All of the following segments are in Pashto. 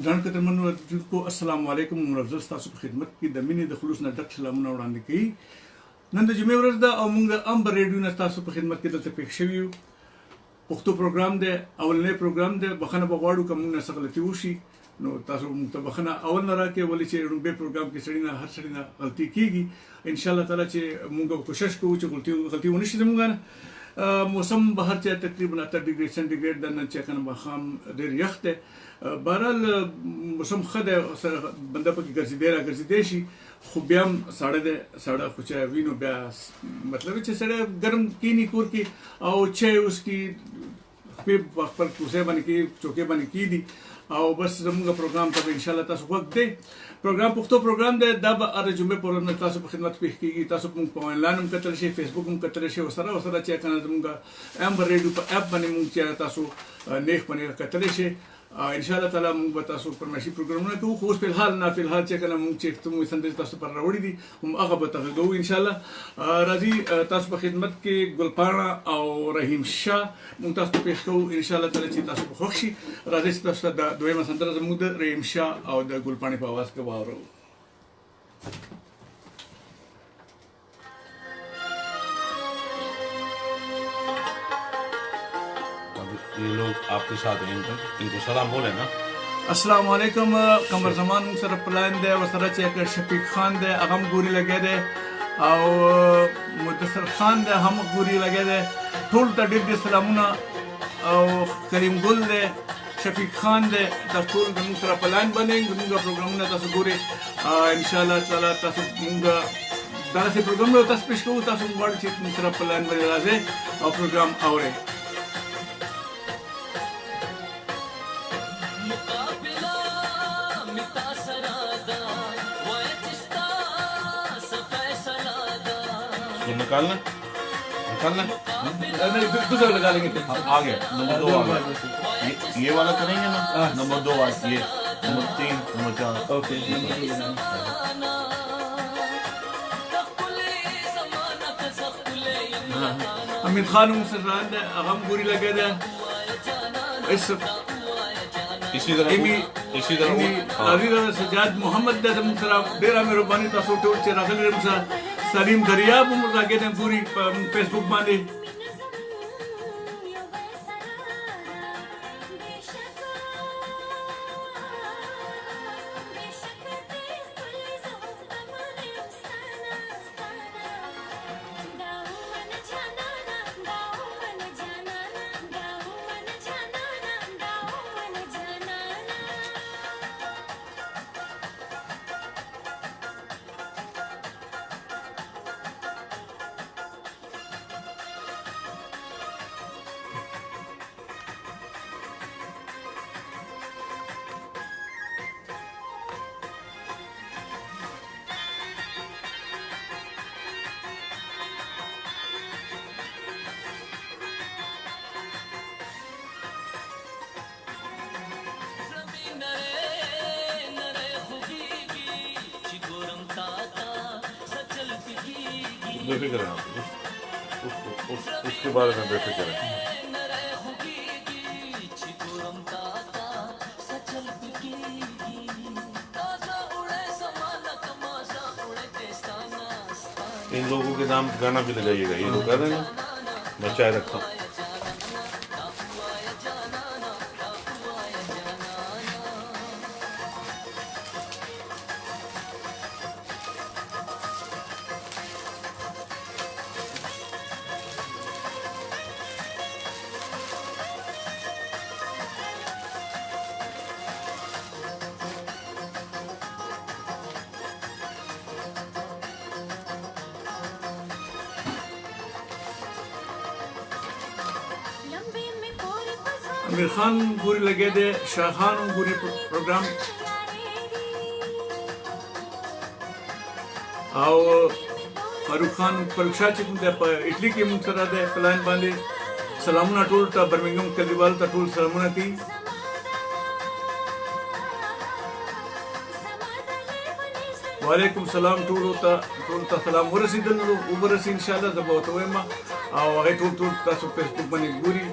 ځان قدرمنو اوریدونکو السلام علیکم مرزز تاسو په خدمت کې د مینې د خلوص نه ډک سلامونه وړاندې کوي. نن د جمعې ورځ ده او موږ د امبر ریډیو نه تاسو په خدمت کې دلته پېښ شوي یو. پښتو پروګرام دی، اولنی پروګرام دی. بخښنه به غواړو که موږ نه څه غلطي وشي نو تاسو موږ ته بخښنه اول نه راکړئ، ولې چې لومړی پروګرام کې سړي نه هر سړي نه غلطي کېږي. انشاءالله تعالی چې موږ کوشش کوو چې غلطي ونه شي زموږ نه. موسم بهر چې تقریبا 8 ډیګري سنټیګریډ د نن چې کنه ماښام ډېر یخ دی. بهرحال موسم ښه دی، بنده پکې ګرځېدی را ګرځېدی شي، خو بیا هم ساړه دی. ساړه خو چې وینو بیا مطلب چې سړی ګرم کینی کور کې او چای وڅښي، خپې په خپل کوڅې باندې کې چوکۍ باندې کېږدي او بس زموږ پروګرام ته به انشاءالله تاسو غوږ دی. پروګرام پښتو پروګرام دی، دا به هره جمعې په ورځ تاسو په خدمت پېښ کېږي. تاسو موږ په آنلاین هم کتلی شئ، فیسبوک هم کتلی شئ، ورسره چې که نه زموږ امبر ریډیو په اپ باندې موږ چې تاسو نیغ په نیغه کتلی شئ. انشاءالله تعالی موږ به تاسو فرمایشي پروګرامونه کوو، خو اوس فلحال چې که نه موږ چې کوم سندرې تاسو پر راوړي دي هم هغه به تغږوو انشاءالله. راځي تاسو په خدمت کې ګلپاڼه او رحیم شاه موږ تاسو ته پېښ کوو انشاءالله تعالی چې تاسو په خوښ شي. راځئ چې تاسو ته د دویمه سندره زموږ د رحیم شاه او د ګلپاڼې په اواز کې واورو. ये लोग आपके साथ हैं, इनको सलाम बोले ना. अस्सलाम वालेकुम. कमर जमान सर प्लान दे और सर चेक शफीक खान दे अगम गोरी लगे दे और मुदस्सर खान दे हम गोरी लगे दे टोल तडीर दे सलामुना और करीम गुल दे शफीक खान दे द टोल गम सर प्लान बने गुंगा प्रोग्राम ना तस गोरे इंशाल्लाह ताला तस मुंगा दाला से प्रोग्राम लो तस पेश को तस वर्ड चित सर प्लान बने राजे और प्रोग्राम आवरे. निकालना दूसरा लगा लेंगे. आ गया नंबर 2 आ गया. ये वाला करेंगे ना. नंबर 2 आ ये नंबर 3 नंबर 4. ओके. अमीर खान मुसरान ने अगम गोरी लगे दे इसी तरह अजीज सजाद मोहम्मद दे मुसरा डेरा मेहरबानी तसो टोल चे राखले मुसा सलीम दरियाब उमर लगे दे पूरी फेसबुक बांधे. बेफिक्र हैं उसके बारे में बेफिक्र हैं. इन लोगों के नाम गाना भी लगाइएगा. ये लोग कर रहे हैं, मैं चाय रखता हूँ. आमिर खान गोरी लगे दे, शाह खान गोरी प्रोग्राम और फारूक खान परीक्षा चिकन दे इटली के मुंसरा दे प्लान बांधे सलामुना टोल ता बर्मिंघम कलीवाल ता टोल सलामुना थी. वालेकुम सलाम टोल ता सलाम वरसीदल उबरसी इंशाल्लाह जब होतोएमा और आगे टोल ता फेसबुक बने गोरी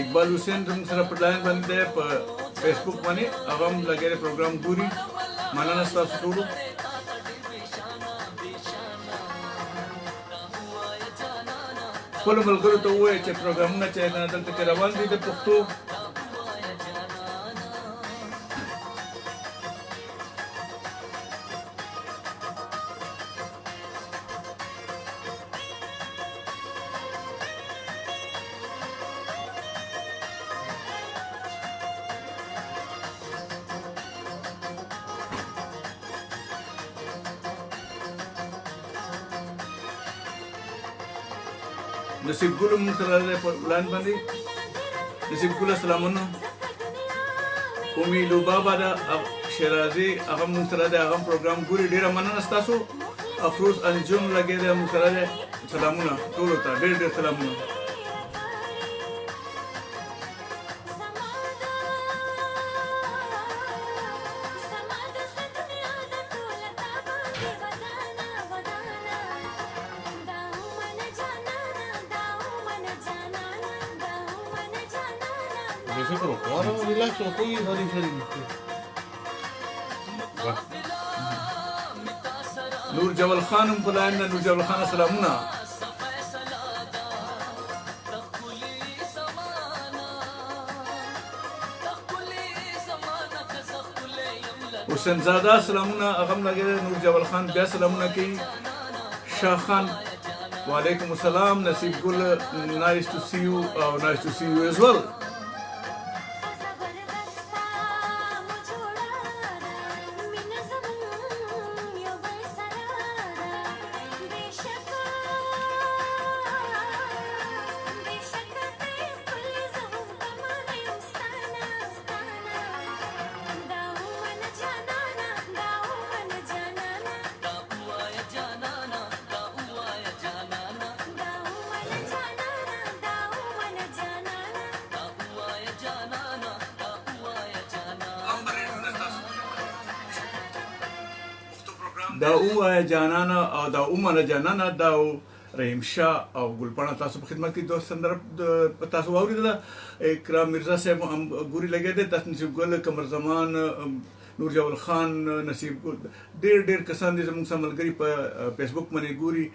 اقبال حسین زموږ سره په لاین باندې دی په فیسبوک باندې هغه هم لګیا دی پروګرام ګوري مننه ستاسو ټولو خپلو ملګرو ته ووایئ چې پروګرامونه چې دلته کې روان دي د پښتو نصیب ګل مونږ سره دی په لاین باندې نصیب ګل سلامونه اومي لوبابا دا شیرازي هغه مونږ سره دی هغه پروګرام ګوري ډیره مننه ستاسو افروز انجم لګی دی مونږ سره دی سلامونه ټولو ته ډېر ډېر سلامونه نور جبل خان هم په لاین نور جبل خان سلامونه حسین زاده سلامونه هغه هم لګی نور جبل خان بیا سلامونه کوي شاه خان وعلیکم السلام نصیب ګل نایس ټو سی یو او نایس ټو سی یو as well دا اوایا جانانا او دا اومنه جانانا دا رحیم شاه او ګلپاڼه تاسو په خدمت کې دوست سندره تاسو واوریدله اکرام مرزا صاحب هم ګوري لګی دی تاسو نصیب ګل قمر زمان نور جوال خان نصیب ډېر ډېر کسان دي زموږ سره ملګري په فیسبوک باندې ګوري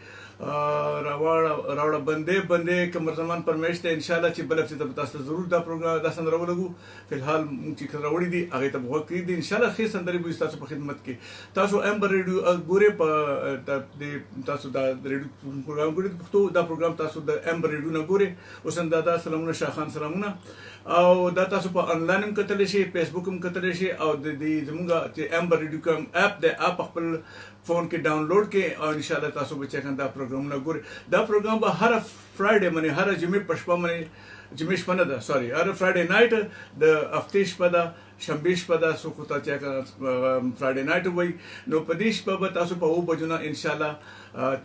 راوړه بندې قمر زمان پرمیش ته انشاءالله چې بل هفته ته تاسو ته ضرور دا پروګرام دا سندره ولګو فلحال موږ چې راوړي دي هغې ته به غوږ کړي دي انشاءالله ښې سندرې به ستاسو په خدمت کې تاسو امبر ریډیو ګورئ په تاسو دا ریډیو پروګرام ګورئ د پښتو دا پروګرام تاسو د امبر ریډیو نه ګورئ حسین دادا سلامونه شاه خان سلامونه او دا تاسو په انلاین هم کتلی شئ فیسبوک هم کتلی شئ او د زموږ چې امبر ریډیو کوم اپ دی اپ خپل فون کې ډاونلوډ کې او انشاءالله تاسو به چې دا پروګرامونه ګورئ دا پروګرام به هر فرایډے باندې هر جمعې په شپه باندې جمعې شپه نه ده سوري هر فرایډے نایټ د هفتې شپه ده شنبې شپه ده څوک ورته چې فرایډے نایټ وایي نو په دې شپه به تاسو په 9 بجو نه انشاءالله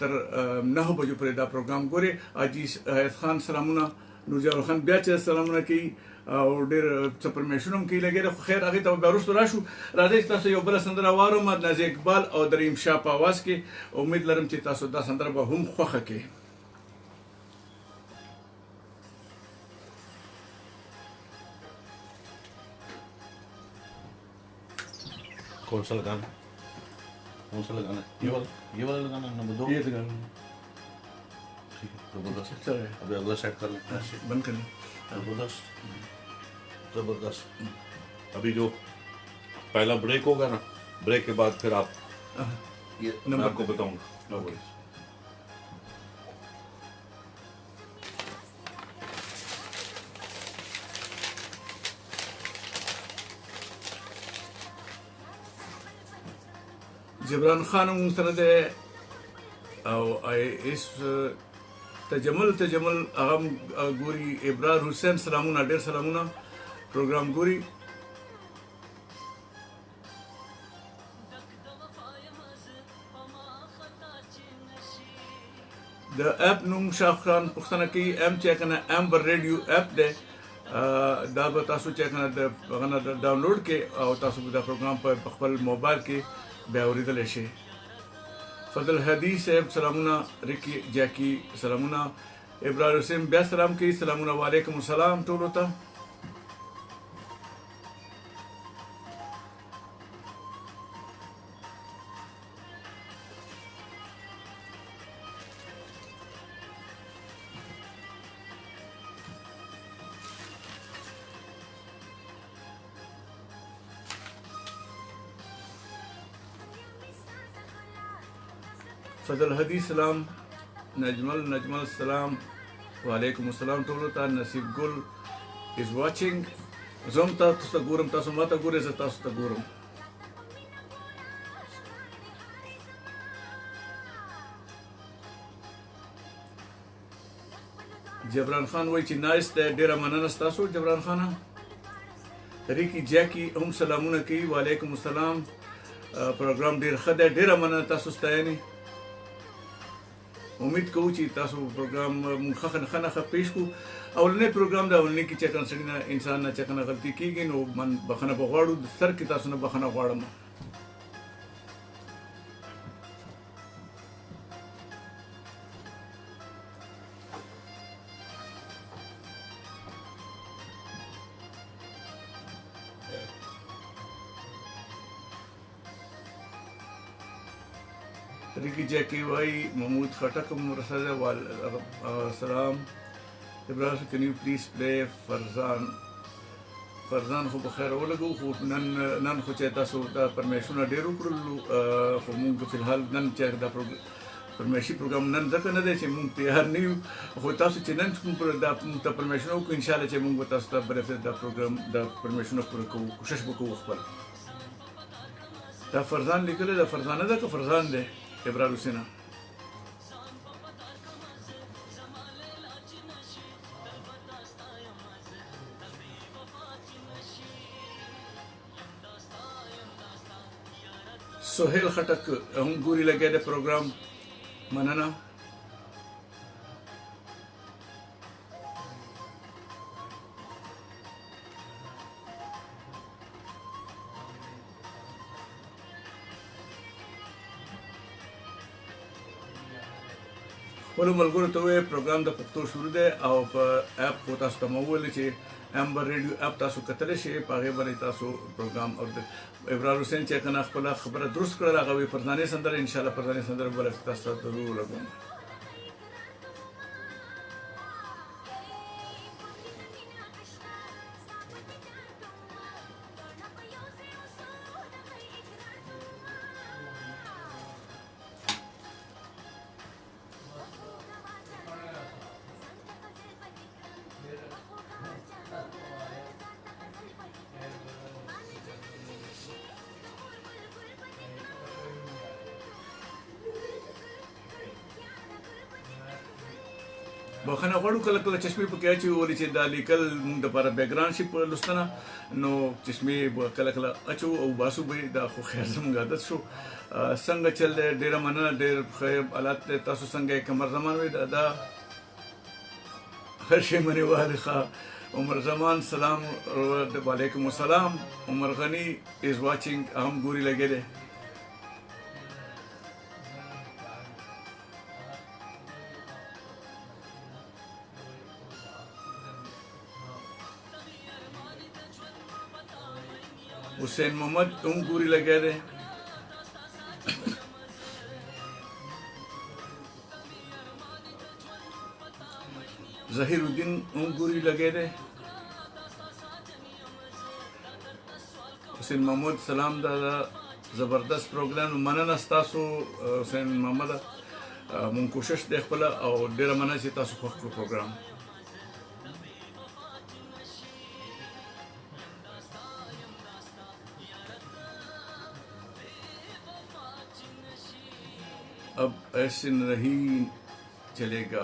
تر 9 بجو پورې دا پروګرام ګورئ عزیز خان سلامونه نور جوال خان بیا چې سلامونه کوي او ډېر څه پرمیشن هم کوي لګېده خو خیر هغې ته به بیا وروسته راشو راځئ چې تاسو یو بله سندره واورم نازي اقبال او د رحیم شاه په اواز کې امید لرم چې تاسو دا سندره به هم خوښه کړئ कौन सा लगाना ये वाला लगाना नंबर 2 ये लगाना ठीक है जबरदस्त चल रहा है अभी अगला सेट कर लेते हैं बंद करना जबरदस्त अभी जो पहला ब्रेक होगा ना ब्रेक के बाद फिर आप ये मैं आपको बताऊंगा ओके جبران خان مونږ سره دی او اس تجمل هغه ګوري ابرار حسین سلامونه ډېر سلامونه پروګرام ګوري د اپ نوم شاه خان پوښتنه کوي ام چې کنه امبر ریډیو اپ دی دا به تاسو چې کنه د ډاونلوډ کې او تاسو به دا پروګرام په خپل موبایل کې بیا اوریدلی شي فضل حدیث صاحب سلامونه ریکی جاکی سلامونه ابرار حسین بیا سلام کوي. سلامونه وعلیکم السلام ټولو ته. فضل هدی سلام. نجمل سلام. وعلیکم السلام ټولو ته. نصیب ګل is watching. زم تاسو ته ګورم، تاسو ماته ګورئ، زه تاسو ته ګورم. جبران خان وایي چې نایس دی. ډېره مننه ستاسو جبران خان. ریکی جاکی هم سلامونه کوي. وعلیکم السلام. پروګرام ډېر ښه دی. ډېره مننه تاسو ستاینې. امید کوو چې تاسو پروګرام مونږ ښه پیش کړو. اولنی پروګرام د اولنی کې چې سړي نه انسان نه چې غلطي کېږي نو من بخښنه به غواړو. سر کې تاسو نه بخښنه غواړم. ریکی جاکی وائی محمود خٹک مرسل سلام. ابراهیم can you please play فرزان خو بخیر ولګو. خو نن خو چې تاسو دا پرمیشنونه ډېر وکړل خو مونږ فی الحال نن چې دا پرمیشي پروګرام نن ځکه نه دی چې مونږ تیار نه یو. خو تاسو چې نن کوم دا ته پرمیشن وکړو انشاءالله چې مونږ به تاسو ته بل دا پروګرام دا پرمیشنونه پوره کوو. کوشش به کوو خپل. دا فرزان لیکلی دا فرزانه ده که فرزان دی؟ ابرار حسین. سہیل خٹک هم ګوري لګیا د پروګرام. مننه. خپلو ملګرو ته ووایئ پروګرام د پښتو شروع دی او په اپ خو تاسو ته مو وویل چې امبر ریډیو اپ تاسو کتلی شئ. په هغې باندې تاسو پروګرام او ابرار حسین چې کنه خپله خبره درست کړله هغه وایي فرزانې سندره انشاءالله فرزانې سندره به تاسو ته ضرور ولګوم. بخښنه غواړو کله کله چشمې پکې اچوي چې دا لیکل موږ دپاره بیکګراونډ شي په لوستنه نو چشمې به کله کله اچو او باسو به دا خو خیر زموږ عادت شو. څنګه چل دی؟ ډېره مننه. ډېر ښه حالات دی. تاسو څنګه یې؟ قمر زمان وایي دا هر شی منې والي ښه. عمر زمان سلام. وعلیکم السلام. عمر غني از واچینګ هم ګوري لګی دی. حسین محمد هم ګوري لګیا دی. ظهیر الدین هم ګوري لګیا دی. حسین محمد سلام. دا زبردست پروګرام. مننه ستاسو حسین محمد. مونږ کوشش دی خپله او ډېره مننه چې تاسو خوښ کړو پروګرام. अब ऐसे नहीं चलेगा.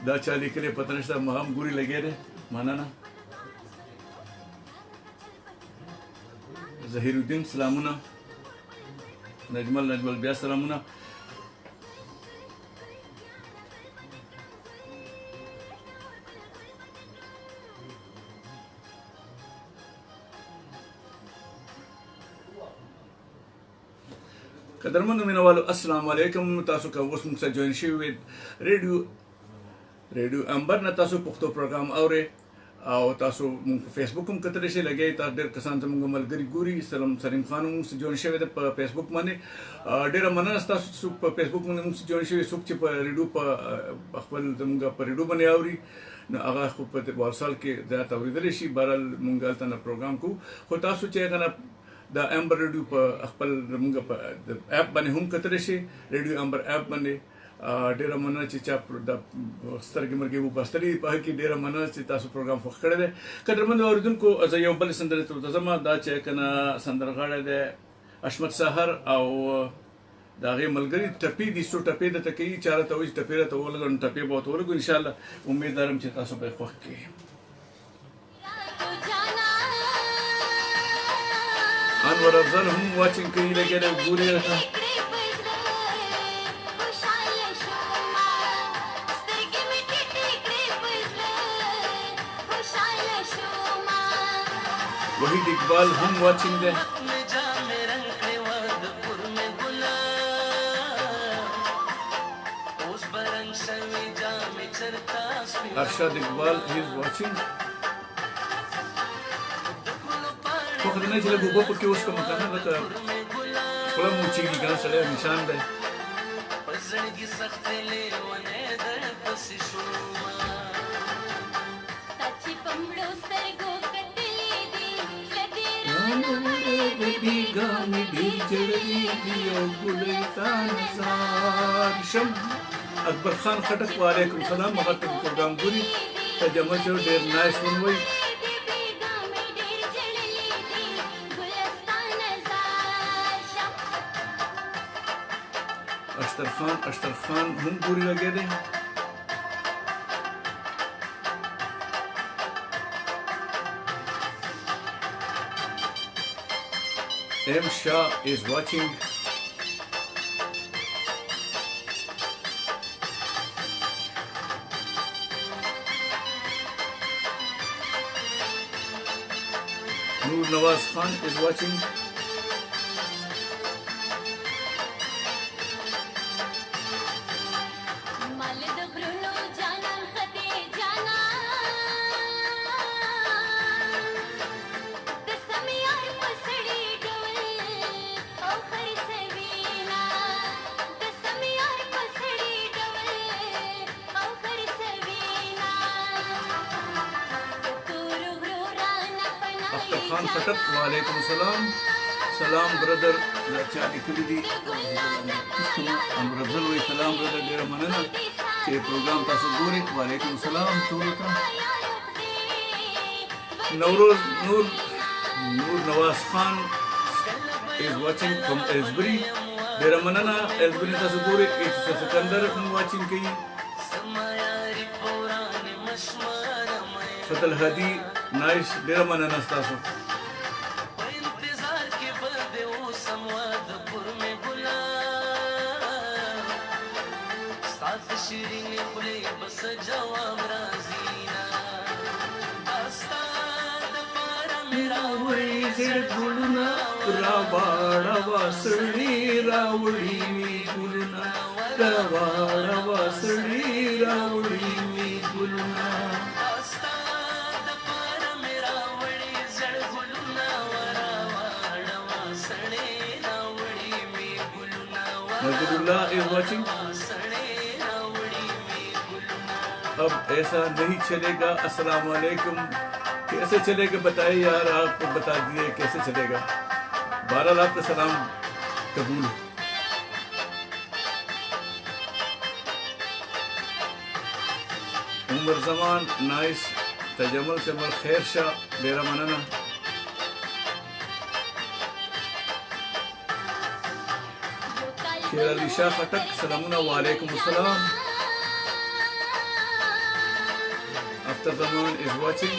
دا چا لیکلی پته نشته. ما هم ګوري لګی دی. مننه. ظهیر الدین سلامونه. نجمل بیا سلامونه. قدرمنو مینوالو السلام علیکم. تاسو که اوس موږ سره جوین شوي ریډیو امبر نه تاسو پښتو پروګرام اورئ او تاسو موږ په فیسبوک هم کتلی شئ. لګیا تاسو ډېر کسان زموږ ملګري ګوري. سلیم خان هم موږ سره جوین شوی دی په فیسبوک باندې. ډېره مننه ستاسو څوک په فیسبوک باندې موږ سره جوین شوي، څوک چې په ریډیو په خپل زموږ په ریډیو باندې اوري نو هغه خو په وارسال کې زیات اورېدلی شي. بهرحال موږ هلته نه پروګرام کوو، خو تاسو چې هغه نه د امبر ریډیو په خپل زموږ په اپ باندې هم کتلی شئ، ریډیو امبر اپ باندې. ډېره مننه چې چا د سترګې مرګې وباستلې په هغه کې ډېره مننه چې تاسو پروګرام خوښ کړی دی. قدرمنو اورېدونکو زه یو بل سندرې ته ورته ځم. دا چې که نه سندرغاړی دی اشمت سهر او د هغې ملګري ټپې دي، څو ټپې درته کوي. چا راته وایي چې ټپې راته ولګوه نو ټپې به ورته ولګو. انشاءالله امید لرم چې تاسو به یې خوښ کړي. انور افضل هم واچنګ کوي، لګیا دی ګوري راته. وحید اقبال هم واچنگ دے. ارشاد اقبال he is watching. خو خدای چې له ګوبو پکې اوس کوم کنه لکه خپله موچېږي کنه سړی نشان دی. اکبر خان خټک وعلیکم سلام. هغه ته پروګرام ګوري. تجمل چې ډېر نایس ونوي. اشتر خان هم ګوري لګیا دی. M. Shah is watching. Noor Nawaz Khan is watching. خان خټک وعلیکم السلام. سلام برادر چا لیکلي دي. انور افضل وایي سلام برادر، ډېره مننه چې پروګرام تاسو ګورئ. وعلیکم السلام ټولو ته. نور نواز خان is watching from Elsbury. ډېره مننه Elsbury تاسو ګورئ. سکندر هم واچینګ کوي. فضل هادي نایس، ډېره مننه ستاسو. Majidullah is watching. अब ऐसा नहीं चलेगा. अस्सलाम वालेकुम. कैसे चलेगा बताइए यार, आप बता दीजिए कैसे चलेगा. 12 लाख का सलाम कबूल. उमर जमान नाइस. तजमल चमल खैर शाह डेरा मनना. शेर अली शाह खटक सलामुना वालेकुम अस्सलाम. After Zaman is watching.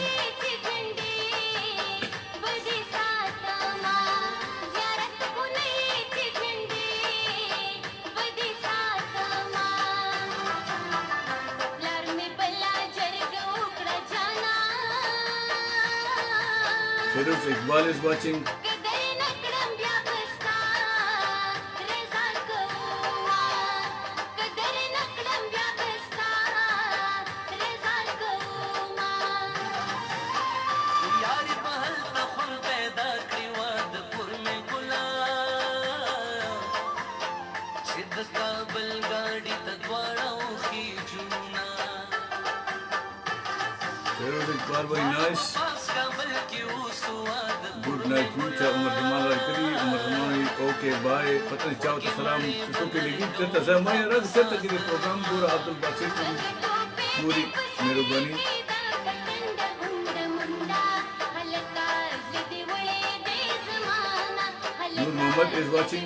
Feroz Iqbal is watching. very nice. Good night, Mucha Umar Jamal Kali, Umar Jamal, okay, bye. Pata nahi chao to salam. Choke legi. Chata zamaya rag chata ke program pura Abdul Basit puri मेहरबानी. Nur Muhammad is watching.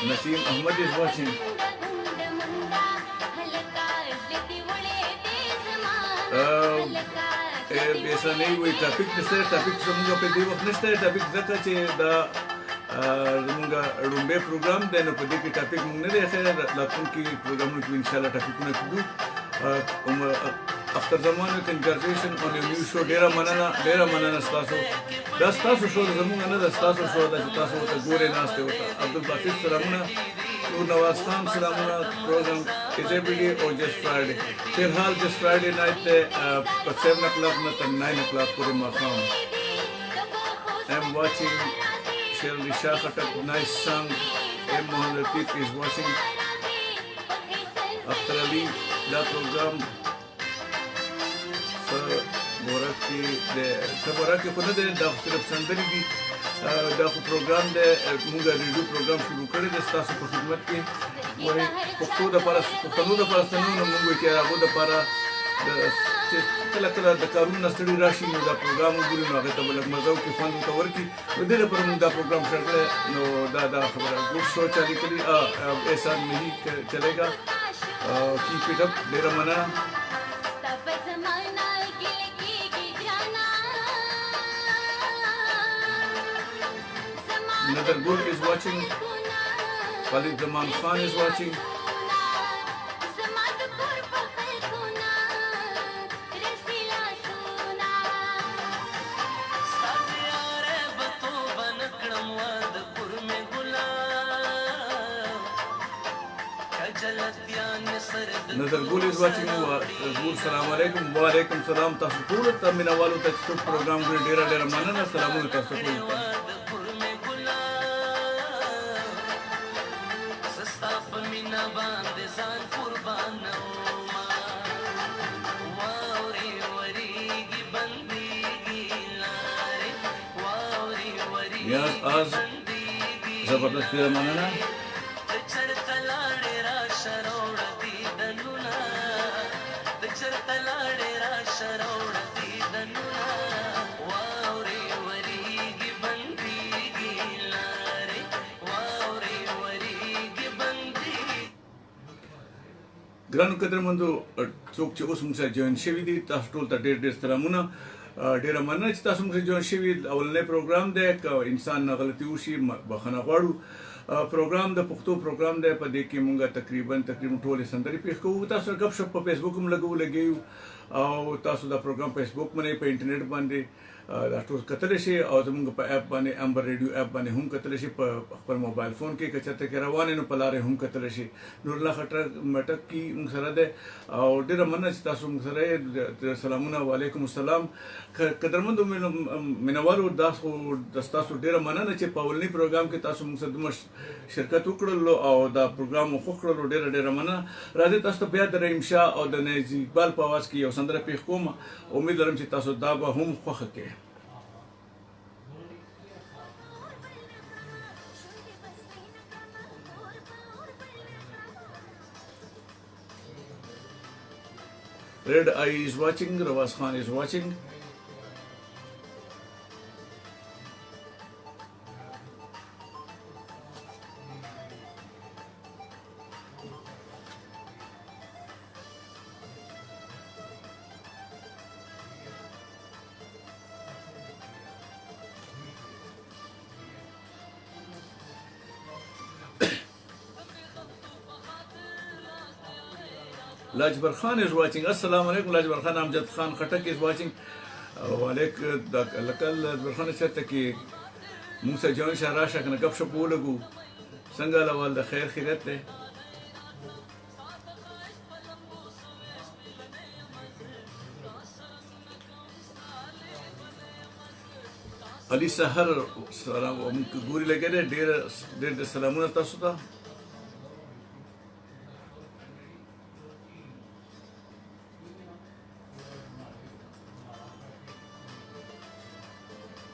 Naseem Ahmad is watching. ऐसा नहीं हुई टॉपिक नस्ते टॉपिक समूंगा पे दी वक्त नस्ते टॉपिक ज़का चे दा समूंगा रुंबे प्रोग्राम देने पे दी की टॉपिक मुंगने दे ऐसे लाखों की प्रोग्राम में इंशाल्लाह टॉपिक में कुछ after zaman conversation on a new show dera manana staso show zamuna na da staso show da staso ta gore naste hota Abdul Basit salamuna to Nawaz Khan salamuna program is every day or just Friday filhal just Friday night 7 o'clock na 9 o'clock pure maqam I'm watching Shirley Shah Khatak nice song M Mohammed Latif is watching after Ali that program Boraki خو نه دی دا صرف سندري دي دا خو پروګرام دی موږ ریډیو پروګرام شروع کړی دی ستاسو په خدمت کې وایي پښتو د لپاره پښتنو د لپاره ستنو موږ چې هغه د لپاره کله کله د کارونو ستړي راشي نو دا پروګرام وګوري نو هغه ته بل مزه او کې خوند ورکړي نو دې لپاره موږ دا پروګرام شروع کړی نو دا خبره ګډ شو چالي کړی ایسا نہیں چلےگا کیپ اٹ اپ ډیره مننه Another Gul is watching. Khalid Zaman Khan is watching. Another Gul is watching. Gul salam alaikum. Wa alaikum salam. Tasu pura tamina walu tak program gul dera manana salamu tasu pura. Yes, आज जबरदस्त तेरा मानना ګرانو قدرمندو څوک چې اوس موږ سره جوین شوي دي تاسو ټول ته ډېر سلامونه ډېره مننه چې تاسو موږ سره جوین شوي اولنی پروګرام دی که انسان غلطي وشي بخښنه غواړو پروګرام د پښتو پروګرام دی په دې کې موږ تقریبا ټولې سندرې پېښ کوو تاسو ګپ شپ په فیسبوک هم لګیو او تاسو دا پروګرام فیسبوک باندې په انټرنیټ باندې دا ټول کتلی شي او زموږ په اپ باندې امبر ریډیو اپ باندې هم کتلی شي په خپل موبایل فون کې که چېرته کې روان نو په لارې هم کتلی شي نور الله خټک مټک کې موږ سره دی او ډېره مننه چې تاسو موږ سره سلامونه وعلیکم السلام قدرمندو مینوالو دا خو ستاسو ډېره مننه چې په اولني پروګرام کې تاسو موږ سره دومره شرکت وکړلو او دا پروګرام مو خوښ کړلو ډېره مننه راځئ تاسو ته بیا د رحیم شاه او د نجیب اقبال په اواز کې یو سندره پېښ کوم امید لرم چې تاسو دا به هم خوښه کړئ Red Eye is watching, Rawaz Khan is watching. Lajbar Khan is watching. Assalamu alaikum. Lajbar Khan Amjad Khan Khatak is watching. Walaikum Lajbar Khan said कि मुझसे जो शाराशा कन गप शप बोलगु संगाला वाल द खैर खिरत है अली सहर सलाम गुरी लगे रे ढेर सलामुन तसुता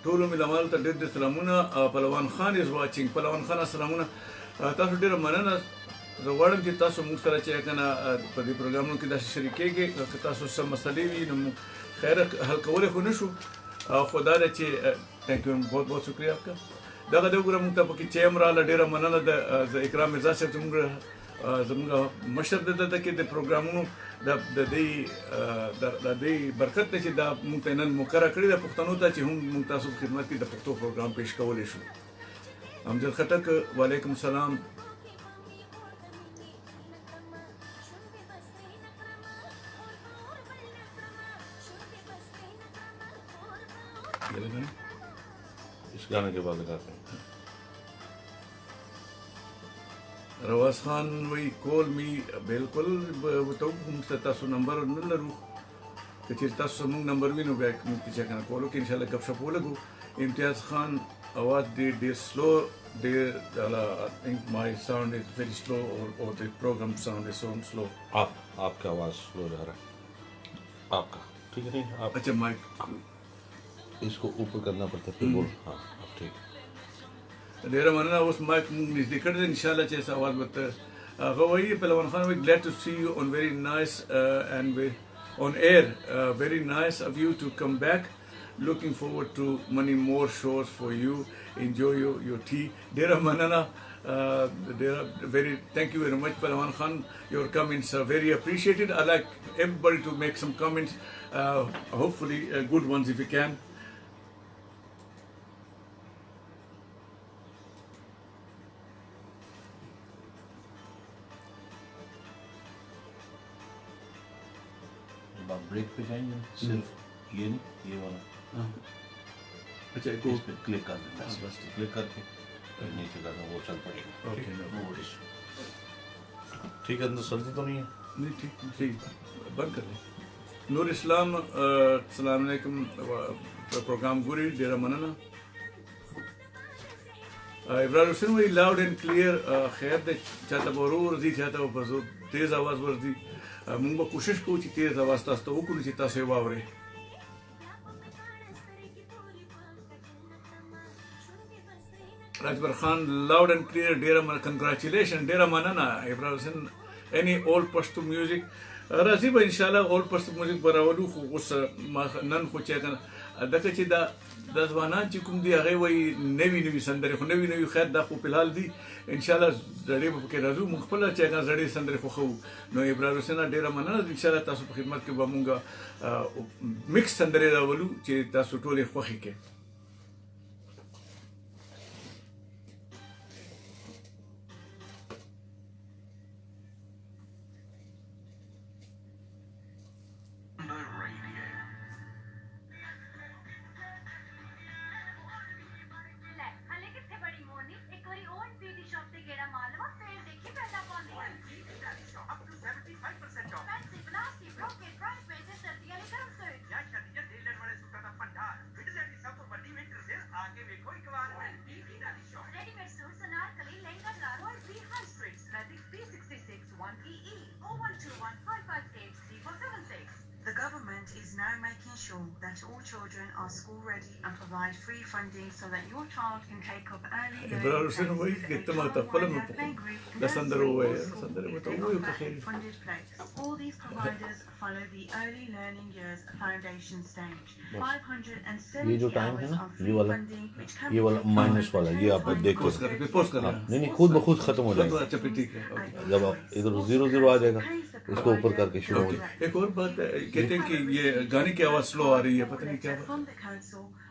ټولو ملامال ته ډېر سلامونه. پهلوان خان از واچینګ. پهلوان خان سلامونه. تاسو ډېره مننه. زه غواړم چې تاسو موږ سره چې کنه په دې پروګرامونو کې داسې شریکېږئ که تاسو څه مسلې وي نو خیر حل کولی خو نه شو خو دا ده چې تھینک یو بہت بہت شکریہ آپ کا. دغه د وګوره موږ ته پکې چې هم راله ډېره مننه د اکرام مرزا صاحب زموږ مشر د دلته کې د پروګرامونو د دې برکت دی چې دا موږ ته نن مقرره کړې ده پښتنو ته چې هم موږ تاسو په خدمت کې د پښتو پروګرام پیش کولی شو. امجد خټک وعلیکم السلام. इस गाने के बाद लगाते हैं. रवाज खान वही कॉल मी बिल्कुल तो हम तاسو नंबर न लरु که چیرې تاسو موږ نمبر وینو بیا موږ چې کنه کولو کې ان شاء الله گپ شپ ولګو. امتیاز خان आवाज ډېر سلو ډېر I think my sound is very slow or the program sound is so slow. आपका आवाज स्लो जा रहा है आपका. ठीक है नहीं आप अच्छा माइक इसको ऊपर करना पड़ता है फिर बोल. हाँ अब ठीक. ډېره مننه. اوس مایک موږ نږدې کړی دی ان شاء الله چې आवाज به هغه وایي. پهلوان خان وایي glad to see you on very nice and on air very nice of you to come back. Looking forward to many more shows for you. Enjoy your tea. ډېره مننه. Thank you very much Pahlavaan Khan. Your comments are very appreciated. I like everybody to make some comments, hopefully good ones if you can. Break पे जाएंगे सिर्फ ये नहीं ये वाला. अच्छा इस पे क्लिक कर देना. बस क्लिक करके नीचे करना वो चल पड़ेगा. ओके ठीक है. अंदर सर्दी तो नहीं है. नहीं ठीक बंद कर ले. नूर इस्लाम अस्सलाम वालेकुम. प्रोग्राम गुरी ډېره مننه. ابراهیم حسین وی لاؤड اینڈ کلیر. خیر دی چاته ورو ورځي چاته په تیز आवाज ورځي. موږ به کوشش کوو چې تیز आवाज تاسو ته وکړو چې تاسو یې واورئ. راجبر خان لاؤड اینڈ کلیر ډېره کنګریچولیشن. ډېره مننه ابراهیم حسین. any old Pashto music راځي به ان شاء الله old Pashto music براولو. خو اوس نن خو چې دغه چې د ځوانان چې کوم دی هغه وایي نوي سندرې خو نوي خیر دا خو فلحال دي ان شاء الله زړې به پکې راځو. موږ خپله چې هغه زړې سندرې خوښوو. نو ابراهیم حسین ډېره مننه. ان شاء الله تاسو په خدمت کې به مونږ میکس سندرې راولو چې تاسو ټولې خوښې کړئ. The government is now making sure that all children are school ready and provide free funding so that your child can take up early learning classes and enjoy their playgroup funded place. All these providers follow the Early Learning Years Foundation stage. 570 hours of free funding which can ये वाला माइनस वाला ये आप देखो. नहीं खुद ब खुद खत्म हो जाएगा. जब आप इधर 0 आ जाएगा इसको ऊपर करके शुरू हो जाएगा. एक और बात कहते हैं कि ये गाने की आवाज स्लो आ रही है पता नहीं क्या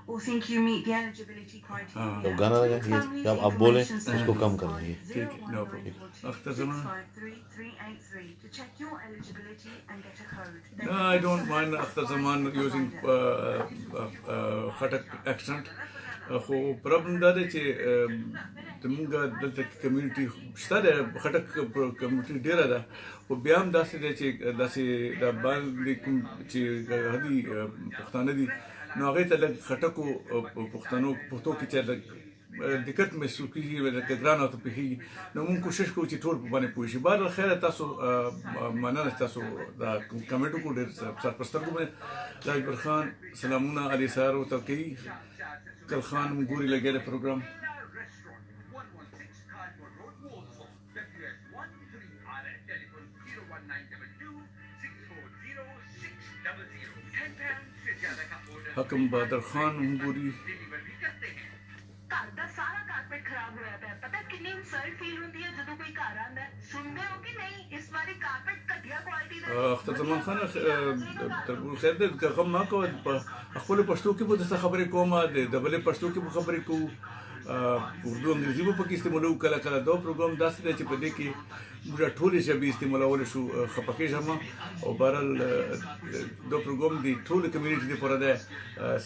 or think you meet the eligibility criteria. तो गाना लगा ये जब आप बोले इसको कम कर दीजिए. ठीक है नो प्रॉब्लम. अख्तर जमान 653 to check your eligibility and get a code. No, I don't mind Akhtar Zaman using Khatak accent. خو پرابلم دا دی چې زموږ دلته کمیونټي شته ده خټک کمیونټي ډېره ده خو بیا هم داسې دی چې داسې د باندې کوم چې هدي پښتانه دي نو هغې ته لږ خټکو پښتو کې چې دقت محسوس کېږي لکه ګران او ته پېښېږي نو موږ کوشش کوو چې ټول په باندې پوه شي. بهرحال خیره تاسو مننه تاسو دا کمنټ وکړو ډېر سرپرسترګو باندې. راجبر خان سلامونه علي سهار ورته کوي. کل خان ګوري لګیا د پروګرام حکم بہادر خان ګوري ਘਰ ਦਾ ਸਾਰਾ ਕਾਰਪੇਟ ਖਰਾਬ ਹੋਇਆ ਪਿਆ ਪਤਾ ਕਿੰਨੀ ਇਨਸਲਟ ਫੀਲ ਹੁੰਦੀ ਹੈ ਜਦੋਂ ਕੋਈ ਘਰ ਆਉਂਦਾ ਹੈ ਸੁਣਦੇ ਹੋ ਕਿ ਨਹੀਂ ਇਸ ਵਾਰੀ ਕਾਰਪੇਟ ਘਟੀਆ ਕੁਆਲਿਟੀ ਦਾ اختر زمان خان تر خیر دې کوم ما کو خپل پښتو کې به د خبرې کومه د بلې پښتو کې به خبرې کوو اردو انګریزي به پکې استعمالو کله کله دا پروګرام داسې دی چې په دې کې موږ ټولې ژبې استعمالول شو خپکه ژبه او بهرحال دا پروګرام دی ټول کمیونټي لپاره دی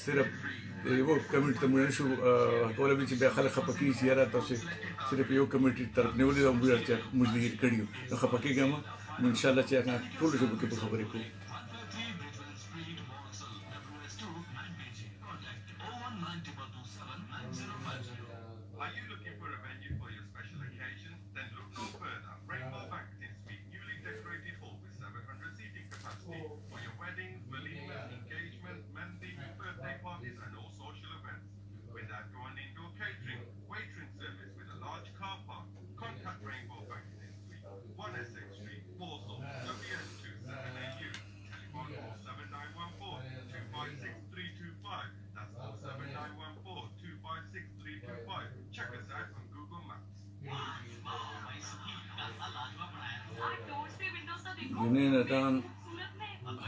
صرف یو کمیونټي ته موږ شو کولای چې به خلک خپکه شي را تاسو صرف یو کمیونټي طرف نیولې او موږ چې موږ دې کړیو نو خپکه ګما ان شاء الله چې ټول ژبې کې خبرې کوو Are you looking for a venue for your special occasion? Then look no further. Rainbow Banqueting Suite, newly decorated hall with 700 seating capacity for your weddings, walimas, engagement, mending, birthday parties, and all social events. Without going into a catering, waitering service with a large car park. Contact Rainbow Banqueting Suite, 1 Essex Street, Warsaw, WS27AU. Telephone 07914-256-325. That's 07914-256-325. Check us out on Google Maps. Junaid Atan,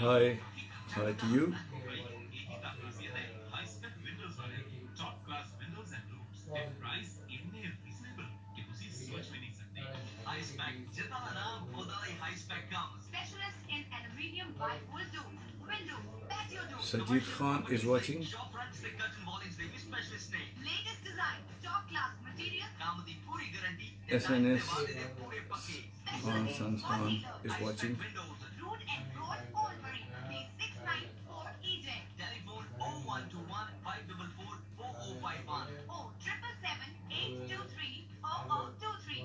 hi to you. Specialist in aluminium bifold doors, windows, patio doors. Sajid Khan is watching. Latest design, top class material. SNS Sons Khan is watching. Root and broad all marine. Please 694 EJ. Telephone 0121-544-4051. Oh, 777-823-0023.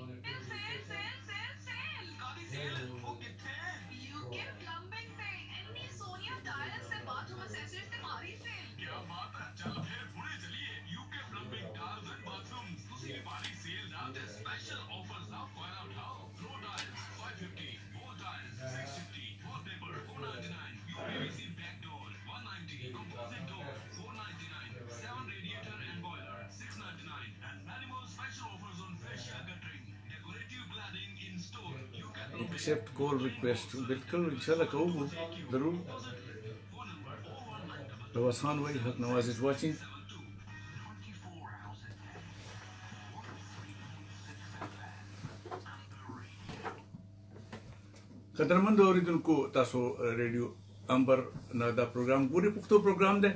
Sale. Kadi sale, wo kithe hai? UK plumbing sale. Any Sonia tiles se bathroom accessories se mari sale. Kya baat hai? Chal phir pune chaliye. UK plumbing tiles and bathrooms. Tusi bhi bari sale daate special offers now fire out how? Floor tiles 550, wall tiles 650, wallpaper 499, UPVC back door 190, composite door 499, 7 radiator and boiler 699, and many more special offers on facial guttering, decorative cladding in store. You can Accept call request. बिल्कुल इंशाल्लाह कहूँ जरूर. Nawaz Khan wai Haq Nawaz is watching. قدرمند اوریدونکو تاسو ریډیو امبر نه دا پروګرام ګوري پښتو پروګرام دی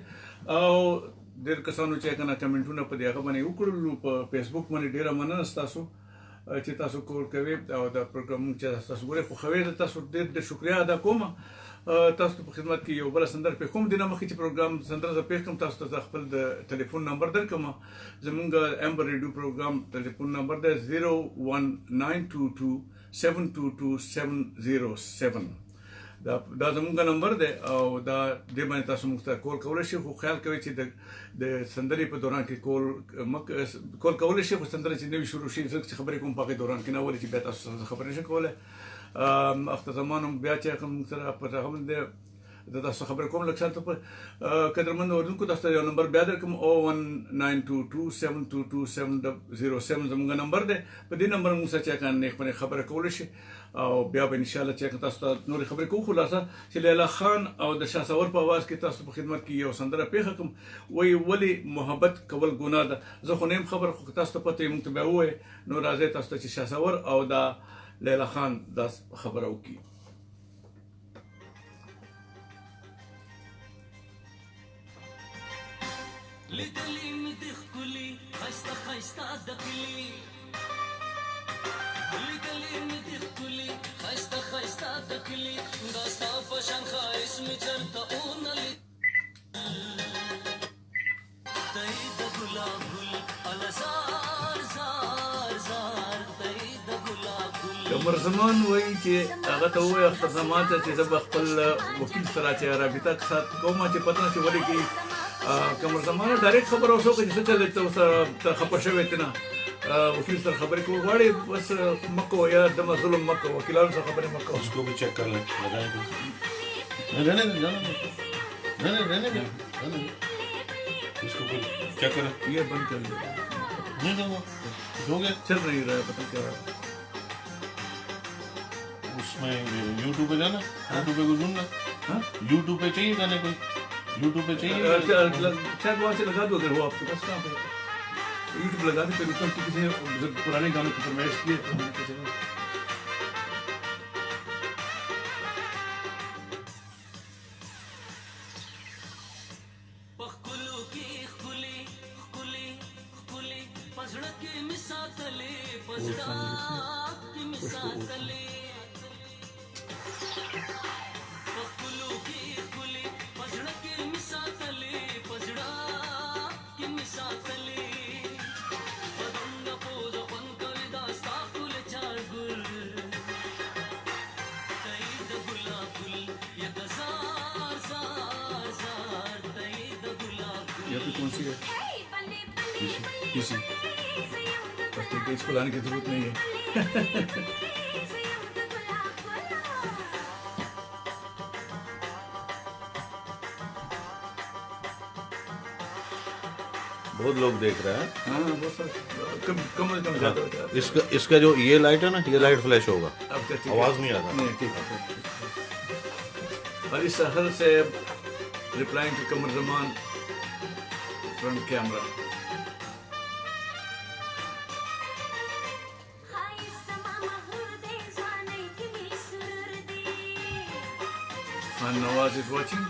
او ډېر کسانو چې کنه کمنټونه په دې هغه باندې وکړل په فیسبوک باندې ډېر مننه تاسو چې تاسو کول کوي او دا پروګرام چې تاسو ګوري خو خوي تاسو ډېر شکریا ادا کوم تاسو په خدمت کې یو بل سندر په کوم دینه مخکې چې پروګرام سندر ز په کوم تاسو ته خپل د ټلیفون نمبر درکم زمونږ امبر ریډیو پروګرام ټلیفون نمبر دی 01922 722707 دا زمونږ نمبر دی او دا د باندې تاسو موږ ته کول کولای شئ خو خیال کوئ چې د سندري په دوران کې کول کولای شئ خو سندري چې نوې شروع شي ځکه چې خبرې کوم په دوران کې نه ولې چې بیا تاسو خبرې نشئ کولای اخته زمانو بیا چې کوم سره په هم د تاسو خبرې کوم لکه څنګه په قدرمن اوردونکو تاسو یو نمبر بیا درکم 01922722707 زموږ نمبر دی په دې نمبر موږ سره چې کنه خبرې کولای شي او بیا به ان شاء الله چې تاسو نور خبرې کوو خلاصه چې لیلا خان او د شاسور په आवाज کې تاسو په خدمت کې یو سندره پیښه کوم ولی محبت کول ګناه ده زه خو نیم خبر خو تاسو ته پته مونږ ته به وای نو راځي تاسو چې شاسور او دا لیلا خان دا خبره وکي لیدلی می د ښکلي ښایسته ښایسته دقلي لیدلی می د ښکلي ښایسته ښایسته دقلي دا ستا په شان ښایست مې چېرته ونه لید دی د ګلاب ګل اله زار زار زار دی د ګلاب ګل عمر زمان وایي چې هغه ته وایي اختر زمان ته چې زه به خپل وکیل سره چې رابطه سات کومه چې پته نه چې ولې کې کمر زمانه ډایرکټ خبر اوسو چې څه چلې ته خپه شوې ته نه وکیل سره خبرې کوو غواړي بس مکو یا دمه ظلم مکو وکیلانو سره خبرې مکو उसको भी चेक कर लें लगाएं तो रहने इसको कोई चेक करें ये बंद कर दो नहीं हो गया चल नहीं रहा है पता क्या है उसमें यूट्यूब पे जाना यूट्यूब पे कुछ ढूंढना हाँ यूट्यूब पे चाहिए गाने कोई यूट्यूब पे चाहिए शायद वहाँ से लगा दो अगर हो आपके पास कहाँ पे यूट्यूब लगा दे फिर ऊपर किसी ने पुराने गानों की फरमाइश की है तो हमने कहा चलो कौन सी है किसी इसको लाने की जरूरत नहीं है बहुत लोग देख रहे हैं हाँ बहुत सारे कम ज्यादा होता है इसका जो ये लाइट है ना ये लाइट फ्लैश होगा अब क्या ठीक आवाज नहीं आता नहीं ठीक है और इस शहर से replying to Qamar Zaman front camera Khan Nawaz is watching.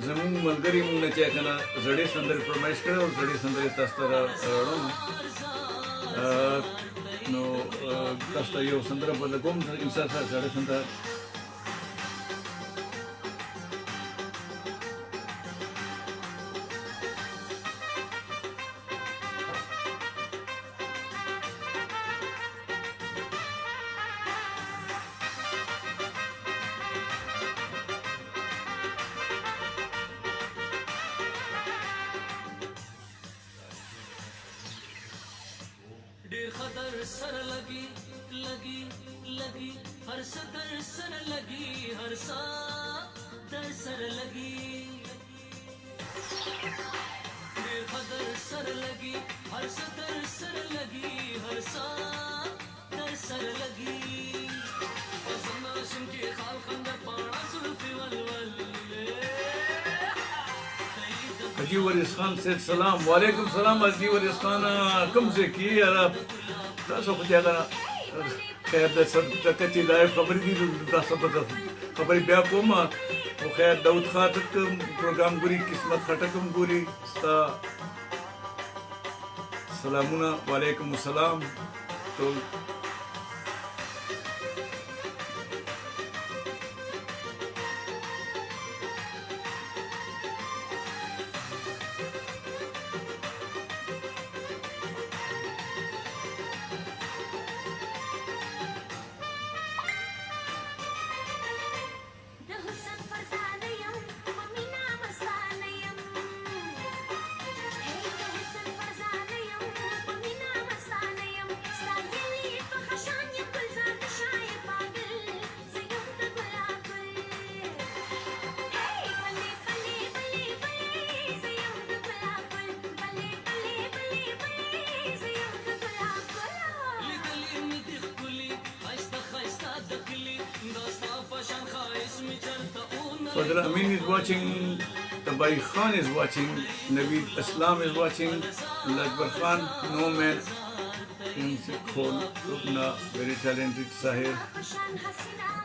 زمون ملګری مونږ نه چې کنه زړې سندرې فرمایش کړو او زړې سندرې تاسو ته راوړم نو تاسو ته یو سندره بل کوم انسان سره زړې سندره Haji Waris Khan said salam. Walaikum salam Haji Waris Khan. Come se ki yara. Taso ko jaga khair da sab takati live khabar di da sab khabar bya koma o khair Daud Khatak program guri kismat khatakum guri sta salamuna walaikum salam to Fadl Amin is watching, Tabai Khan is watching, Naveed Aslam is watching, Lakbar Khan, no man, Khol, Rukna, very talented Sahir.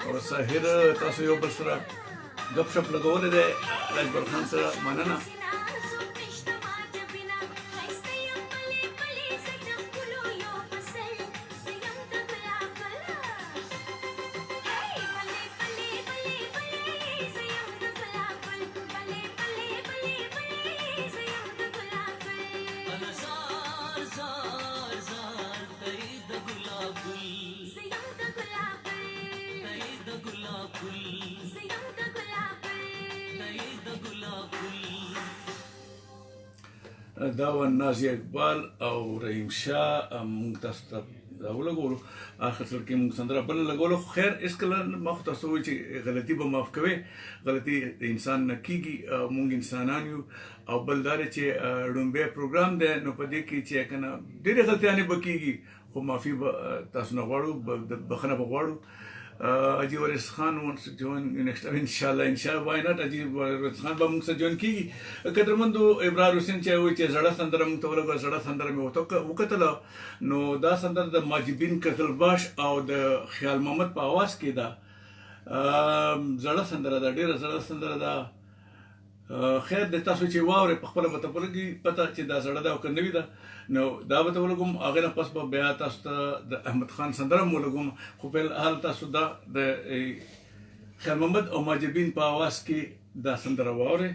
और Sahir तासो यो बसरा गपशप लगाओ दे Lakbar Khan सरा मानना دا و نازي اقبال او رحیم شاه موږ تاسو ته راولګولو اخر سر کې موږ سندره بل لګولو خیر اس کله ما خو تاسو وایي چې غلطي به معاف کوي غلطي انسان نه کیږي موږ انسانان یو او بلدار چې ډومبه پروګرام دی نو په دې کې چې کنه ډېرې غلطیانې به کیږي خو معافي به تاسو نه غواړو بخنه به غواړو اجي ورس خان wants to join next time inshallah why not اجي ورس خان به موږ سره جوین کیږي قدرمندو ابرار حسین چې وایي چې زړه سندره موږ ته ولګو زړه سندره مې وکتل نو دا سندره د ماجبین قتلباش او د خیال محمد په आवाज کې دا زړه سندره دا ډیره زړه سندره دا خیر د تاسو چې واورې په خپل متفلګي پته چې دا زړه دا او کنه وی دا نو دا به ولګم هغه نه پس په بیا تاسو ته د احمد خان سندره مولګم خو په حال تاسو دا د خیال محمد او ماجبین په आवाज کې دا سندره واورې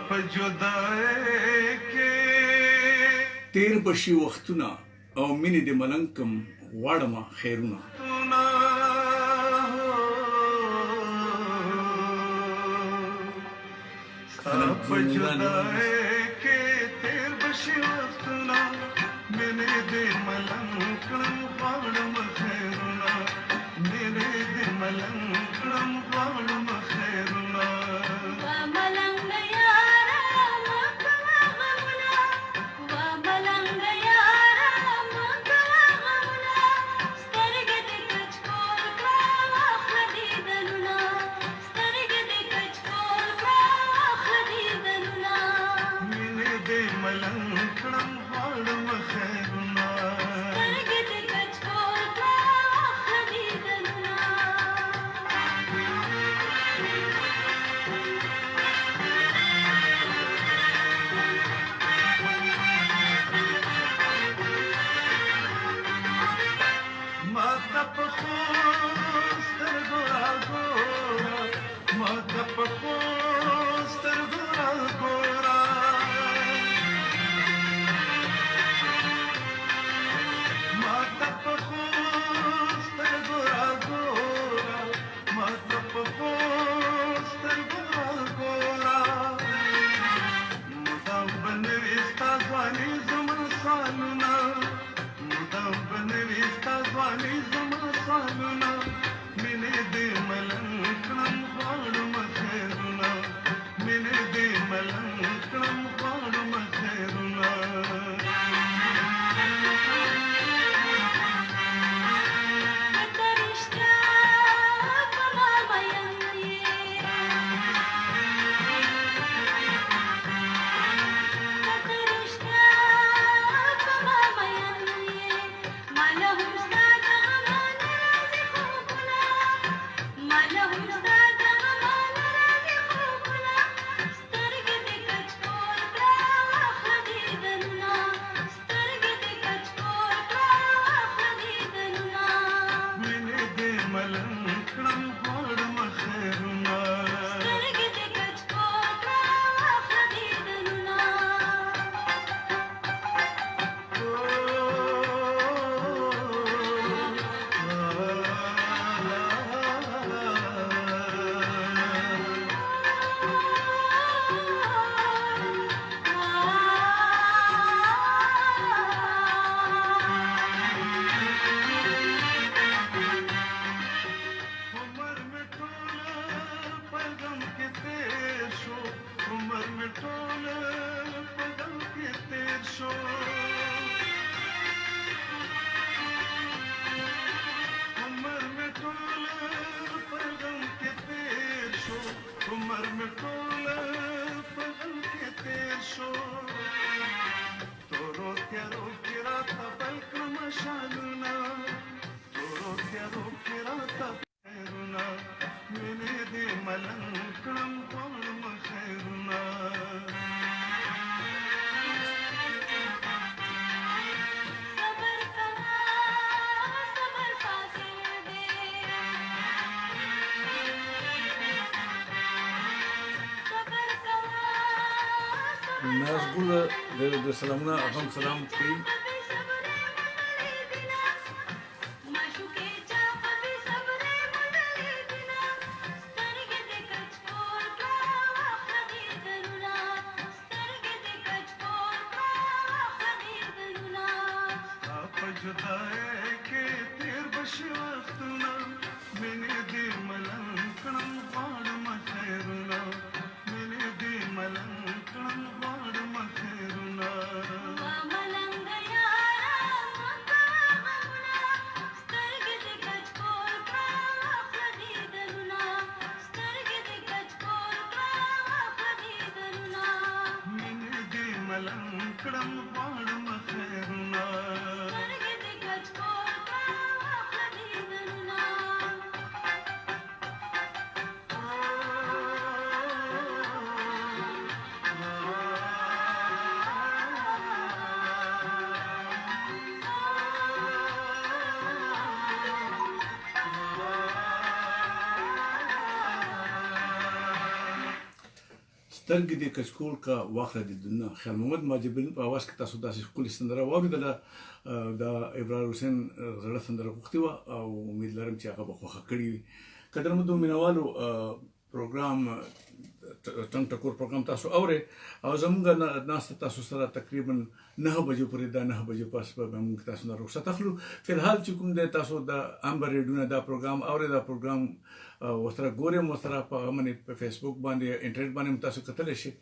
په جدای کې تیر بشي وختونه او مینې د ملنګم غواړم خیرونه په جدای کې تیر بشي وختونه مینې د ملنګم غواړم خیرونه مینې د ملنګم غواړم خیرونه نازګله د سلامونه هم سلام کوي जुदाई के तेर बशी वक्तुना मैंने दे मलंकणम वाड़ मथेरुना मैंने दे मलंकणम वाड़ मथेरुना मलंकड़म वाड़ मथेरुना سترګې د کچکول کا واخله د دنیا خیال محمد ماجبین په आवाज کې تاسو داسې خپل سندره واوریدله دا ابرار حسین زړه سندره غوښتې وه او امید لرم چې هغه به خوښه کړې وي قدرمنو مینوالو پروګرام ټنګ ټکور پروګرام تاسو اورئ او زموږ ناسته تاسو سره تقریبا 9 بجو پورې دا 9 بجو پاس به موږ تاسو نه رخصت اخلو فلحال چې کوم دی تاسو د امبر ریډیو نه دا پروګرام اورئ دا پروګرام وسره ګورئ وسره په باندې په فیسبوک باندې انټرنیټ باندې تاسو کتلی شئ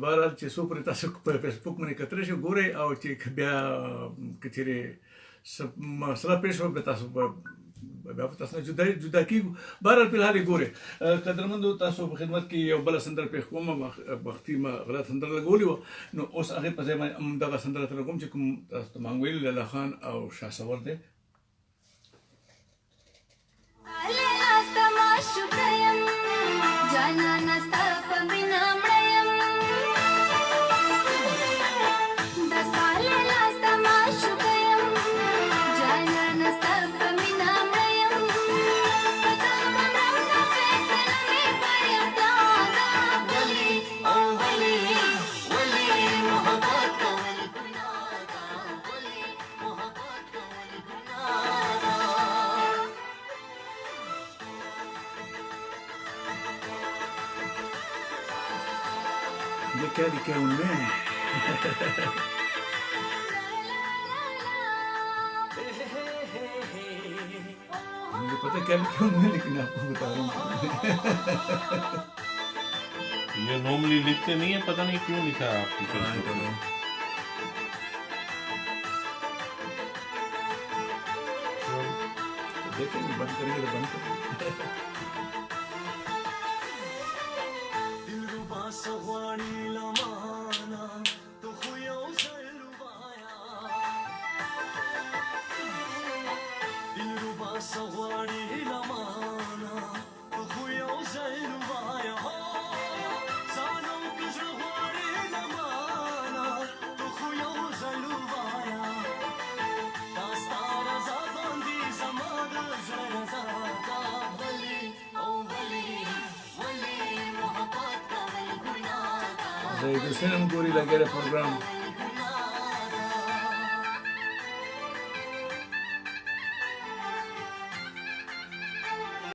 بهرحال چې څو پورې تاسو په فیسبوک باندې کتلی شئ ګورئ او چې بیا که چیرې مسله پیښ وه بیا تاسو بیا په تاسو نه جدا کېږو بهرحال فلحال یې ګورئ قدرمندو تاسو په خدمت کې یو بله سندره پېښ کوم وختي ما غلط سندره لګولې وه نو اوس هغې په ځای باندې همدغه سندره ته لګوم چې کوم تاسو ته ما ویل لیلا خان او شاه سور دی क्या लिखा है उनमें मुझे पता क्या लिखा है उनमें लेकिन आपको बता रहा हूँ ये नॉर्मली लिखते नहीं है पता नहीं क्यों लिखा है आपकी देखेंगे बंद करेंगे तो बंद करेंगे Saya itu senang gori lagi ada program